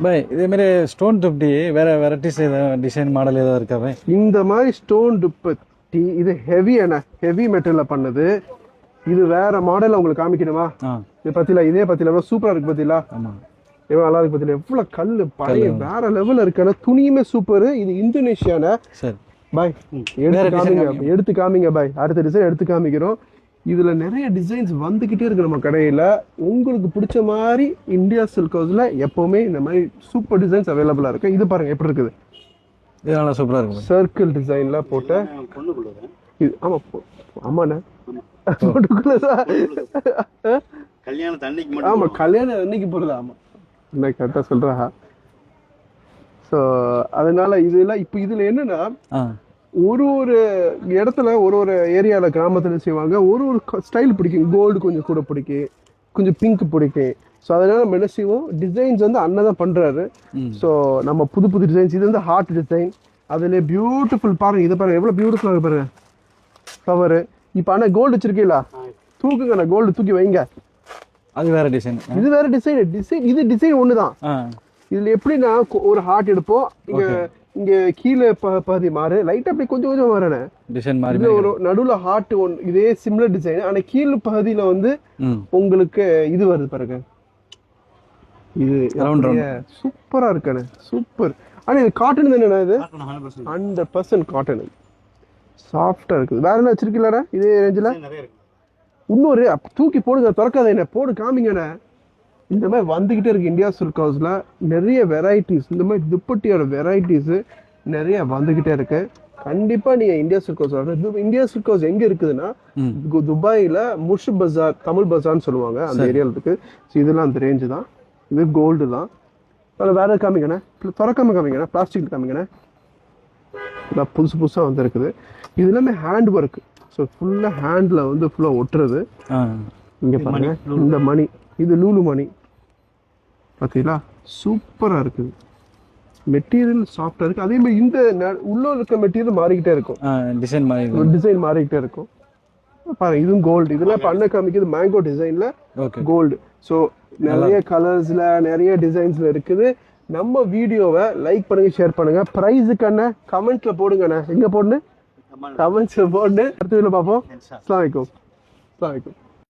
பாய் இதே மாதிரி ஸ்டோன் துப்டி வேற வெரைட்டிஸ் ஏதாவது டிசைன் மாடல் ஏதாவது இருக்கா பாய்? இந்த மாதிரி ஸ்டோன் துப்பட்டி இது ஹெவி மெட்டீரியல்ல பண்ணது. இது வேற மாடல் உங்களுக்கு காமிக்கணுமா? இது பத்தில இதே பத்தில சூப்பரா இருக்கு பத்தில. ஆமா எவ்வளவு நல்லா இருக்கு பத்தில. எவ்வளவு கல்லு பழைய வேற லெவல்ல இருக்குன்னா துணியுமே சூப்பர். இது இந்தோனேஷியால. சரி பாய் எடுத்து காமிங்க பாய். அடுத்த டிசைன் எடுத்து காமிக்கிறோம். இதுல நிறைய டிசைன்ஸ் வந்துகிட்டே இருக்கு நம்ம கடையில. உங்களுக்கு பிடிச்ச மாதிரி இந்தியா சில்க் ஹவுஸ்ல எப்பவுமே இந்த மாதிரி சூப்பர் டிசைன்ஸ் அவைலபிளா இருக்கு. இது பாருங்க எப்படி இருக்குது. இது நல்லா சூப்பரா இருக்கு. சர்க்கிள் டிசைன்ல போட்ட இது. ஆமா ஆமாண்ணே ஆமா கல்யாணம் அன்னைக்கு போறது. ஆமா என்ன கரெக்டா சொல்றா. ஸோ அதனால இதுல இப்போ இதுல என்னன்னா ஒரு இடத்துல ஒரு ஏரியாவில் கிராமத்தில் செய்வாங்க. ஒரு ஸ்டைல் பிடிக்கும். கோல்டு கொஞ்சம் கூட பிடிக்கும், கொஞ்சம் பிங்க் பிடிக்கும். ஸோ அதனால நம்ம என்ன செய்வோம், டிசைன்ஸ் வந்து அண்ணன் தான் பண்ணுறாரு. ஸோ நம்ம புது டிசைன்ஸ். இது வந்து ஹார்ட் டிசைன். அதுலேயே பியூட்டிஃபுல் பாருங்க. இதை பாருங்க எவ்வளோ பியூட்டிஃபுல்லாக பாருங்க கவரு. இப்போ ஆனால் கோல்டு வச்சிருக்கீங்களா, தூக்குங்க. நான் கோல்டு தூக்கி வைங்க. அது வேற டிசைன், இது வேற டிசைன். இது டிசைன் ஒன்று தான். இதில் எப்படின்னா ஒரு ஹார்ட் எடுப்போம். இங்க கீழே பாதி மாறு லைட்டா அப்படி கொஞ்சம் வரேன் டிசைன் மாதிரி. ஒரு நடுவுல ஹார்ட் ஒன் இதே சிமிலர் டிசைன். ஆனா கீழே பகுதியில வந்து உங்களுக்கு இது வருது பாருங்க. இது சூப்பரா இருக்கானே, சூப்பர். ஆனா இது காட்டன் தானே? இது 100% காட்டன். சாஃப்டா இருக்குது. வேற என்ன வச்சிருக்கீங்களா இதே ரேஞ்சில? இன்னொரு தூக்கி போடுங்க, திறக்காத என்ன போடு காமிங்கண்ணே. இந்த மாதிரி வந்துகிட்டே இருக்கு இந்தியா சில்க் ஹவுஸ்ல. நிறைய வெரைட்டிஸ், இந்த மாதிரி துப்பட்டியோட வெரைட்டிஸ் நிறைய வந்துகிட்டே இருக்கு. கண்டிப்பா நீங்க இந்தியா சில்க் ஹவுஸ் வரணும். இந்தியா சில்க் ஹவுஸ் எங்க இருக்குதுன்னா துபாயில முஷ் பஜார், தமிழ் பஜார்னு சொல்லுவாங்க, அந்த ஏரியால இருக்கு. இதெல்லாம் அந்த ரேஞ்சு தான். இது கோல்டு தான். வேற காமிங்கண்ணே, திறக்காம காமிங்கண்ணே, பிளாஸ்டிக் காமிங்கண்ணே. புதுசா வந்து இருக்குது. இது எல்லாமே ஹேண்ட் ஒர்க். ஸோ ஃபுல்லா ஹேண்ட்ல வந்து ஃபுல்லா ஒட்டுறது. இங்க பாருங்க இந்த மணி, இது லூலு மணி பார்த்தீங்களா, சூப்பராக இருக்குது. மெட்டீரியல் சாஃப்டாக இருக்குது. அதே மாதிரி இந்த உள்ள இருக்க மெட்டீரியல் மாறிக்கிட்டே இருக்கும், டிசைன் மாறிக்கிட்டே இருக்கும். பாருங்க இதுவும் கோல்டு. இதெல்லாம் பண்ண காமிக்கிறது மேங்கோ டிசைன்ல கோல்டு. ஸோ நிறைய கலர்ஸ்ல நிறைய டிசைன்ஸ்ல இருக்குது. நம்ம வீடியோவை லைக் பண்ணுங்க, ஷேர் பண்ணுங்க. ப்ரைஸுக்கு அண்ணா கமெண்ட்ல போடுங்கண்ணே. எங்க போடுன்னு கமெண்ட்ஸ்ல போடுன்னு. அடுத்த வீடியோல பார்ப்போம். அஸ்ஸலாமு அலைக்கும்.